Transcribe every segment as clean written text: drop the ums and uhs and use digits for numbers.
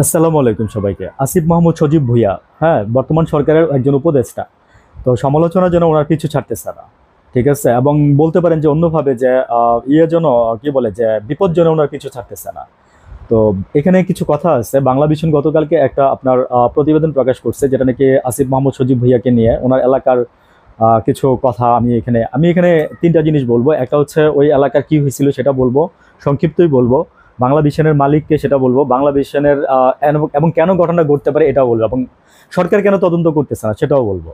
আসসালামু আলাইকুম সবাইকে। আসিফ মাহমুদ সজীব ভুঁইয়া, হ্যাঁ, বর্তমান সরকারের একজন উপদেষ্টা। তো সমালোচনার জন্য ওনার কিছু ছাড়তেছে না, ঠিক আছে? এবং বলতে পারেন যে অন্যভাবে যে ইয়ের জন্য কি বলে যে বিপদ জন্য ওনার কিছু ছাড়তেছে না। তো এখানে কিছু কথা আছে। বাংলা ভিশন গতকালকে একটা আপনার প্রতিবেদন প্রকাশ করছে, যেটা নাকি আসিফ মাহমুদ সজীব ভুঁইয়াকে নিয়ে ওনার এলাকার কিছু কথা আমি এখানে তিনটা জিনিস বলবো। একটা হচ্ছে ওই এলাকার কি হয়েছিল সেটা বলবো, সংক্ষিপ্তই বলবো। বাংলা ভিশনের মালিককে সেটা বলবো, বাংলা ভিশনের এবং কেন ঘটনা ঘটতে পারে এটাও বলবো, এবং সরকার কেন তদন্ত করতেছে না সেটাও বলবো।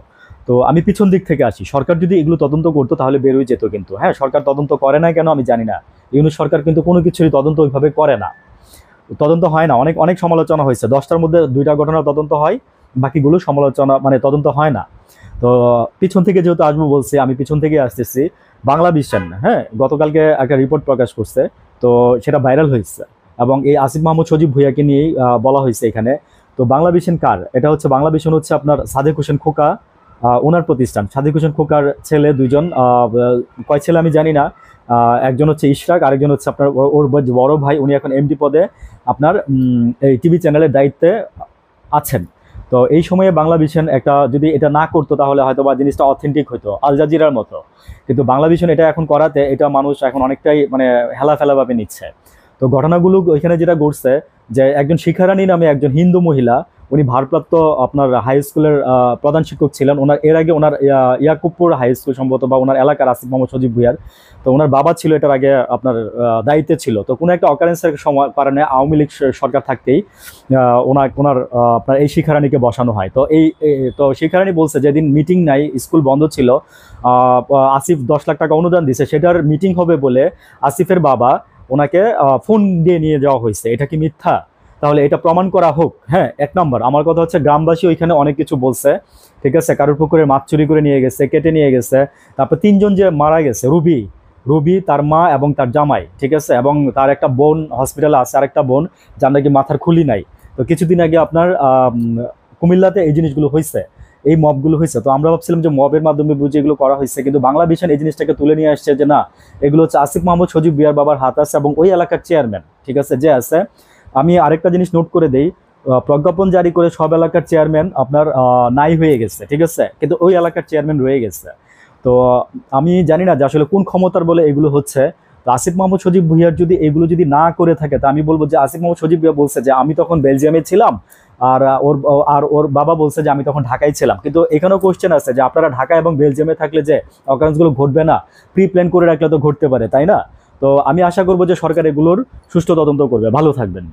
তো আমি পিছন দিক থেকে আসি। সরকার যদি এগুলো তদন্ত করতো তাহলে বেরোয় যেত, কিন্তু হ্যাঁ, সরকার তদন্ত করে না কেন আমি জানি না। ইউনূস সরকার কিন্তু কোনো কিছুরই তদন্ত ওইভাবে করে না, তদন্ত হয় না। অনেক অনেক সমালোচনা হয়েছে, 10টার মধ্যে 2টা ঘটনার তদন্ত হয়, বাকিগুলো সমালোচনা মানে তদন্ত হয় না। তো পিছন থেকে যেহেতু আসবো বলছি, আমি পিছন থেকে আসতেছি। বাংলা ভিশন, হ্যাঁ, গতকালকে একটা রিপোর্ট প্রকাশ করছে। তো সেটা ভাইরাল হয়েছে, এবং এই আসিফ মাহমুদ সজীব ভুঁইয়াকে নিয়েই বলা হয়েছে এখানে। তো বাংলা ভিশন কার? এটা হচ্ছে বাংলা ভিশন হচ্ছে আপনার সাদেক হোসেন খোকা, ওনার প্রতিষ্ঠান। সাদেক হোসেন খোকার ছেলে দুইজন, কয় ছেলে আমি জানি না। একজন হচ্ছে ইশরাক, আরেকজন হচ্ছে আপনার ওর বড় ভাই। উনি এখন এমডি পদে আপনার এই টিভি চ্যানেলের দায়িত্বে আছেন। তো এই সময়ে বাংলা ভিশন একটা যদি এটা না করতো তাহলে হয়তো বা জিনিসটা অথেন্টিক হতো, আল জাজিরার মতো। কিন্তু বাংলা ভিশন এটা এখন করাতে এটা মানুষ এখন অনেকটাই মানে হেলাফেলাভাবে নিচ্ছে। তো ঘটনাগুলো ওইখানে যেটা ঘটছে, যে একজন শিখারানী নামে একজন হিন্দু মহিলা, উনি ভারপ্রাপ্ত আপনার হাই স্কুলের প্রধান শিক্ষক ছিলেন। ওনার এর আগে ওনার ইয়াকুবপুর হাই স্কুল সম্ভবত, বা ওনার এলাকার আসিফ মোহাম্মদ সজীব ভুঁইয়ার। তো ওনার বাবা ছিল এটার আগে আপনার দায়িত্বে ছিল। তো কোনো একটা অকারেন্সের সময় কারণে আওয়ামী লীগ সরকার থাকতেই ওনার আপনার এই শিক্ষারানীকে বসানো হয়। তো তো শিক্ষারানী বলছে যেদিন মিটিং নাই, স্কুল বন্ধ ছিল, আসিফ 10 লাখ টাকা অনুদান দিছে, সেটার মিটিং হবে বলে আসিফের বাবা ওনাকে ফোন দিয়ে নিয়ে যাওয়া হয়েছে। এটা কি মিথ্যা? তাহলে এটা প্রমাণ করা হোক। হ্যাঁ, 1 নম্বর। আমার কথা হচ্ছে গ্রামবাসী ওইখানে অনেক কিছু বলছে, ঠিক আছে? কারোর পুকুরে মাছ চুরি করে নিয়ে গেছে, কেটে নিয়ে গেছে। তারপর 3জন যে মারা গেছে, রুবি, তার মা এবং তার জামাই, ঠিক আছে? এবং তার একটা বোন হসপিটালে আছে, আরেকটা বোন যার নাকি মাথার খুলি নাই। তো কিছুদিন আগে আপনার কুমিল্লাতে এই জিনিসগুলো হয়েছে, এই মবগুলো হয়েছে। তো আমরা ভাবছিলাম যে মবের মাধ্যমে বুঝে এগুলো করা হয়েছে, কিন্তু বাংলা ভিশন এই জিনিসটাকে তুলে নিয়ে আসছে যে না, এগুলো হচ্ছে আসিফ মাহমুদ সজীব ভুঁইয়ার বাবার হাত আছে, এবং ওই এলাকার চেয়ারম্যান, ঠিক আছে, যে আছে। আমি আরেকটা জিনিস নোট করে দেই, প্রজ্ঞাপন জারি করে সব এলাকার চেয়ারম্যান আপনার নাই হয়ে গেছে, ঠিক আছে, কিন্তু ওই এলাকার চেয়ারম্যান রয়ে গেছে। তো আমি জানি না যে আসলে কোন ক্ষমতার বলে এগুলো হচ্ছে। তো আসিফ মাহমুদ সজীব ভুঁইয়ার যদি এগুলো যদি না করে থাকে, তা আমি বলবো যে আসিফ মাহমুদ সজীব ভুঁইয়া বলছে যে আমি তখন বেলজিয়ামে ছিলাম, আর ওর বাবা বলছে যে আমি তখন ঢাকায় ছিলাম। কিন্তু এখানেও কোশ্চেন আছে যে আপনারা ঢাকা এবং বেলজিয়ামে থাকলে যে অকারেন্সগুলো ঘটবে না, প্রি প্ল্যান করে রাখলে তো ঘটতে পারে, তাই না? তো আমি আশা করবো যে সরকার এগুলোর সুষ্ঠু তদন্ত করবে। ভালো থাকবেন।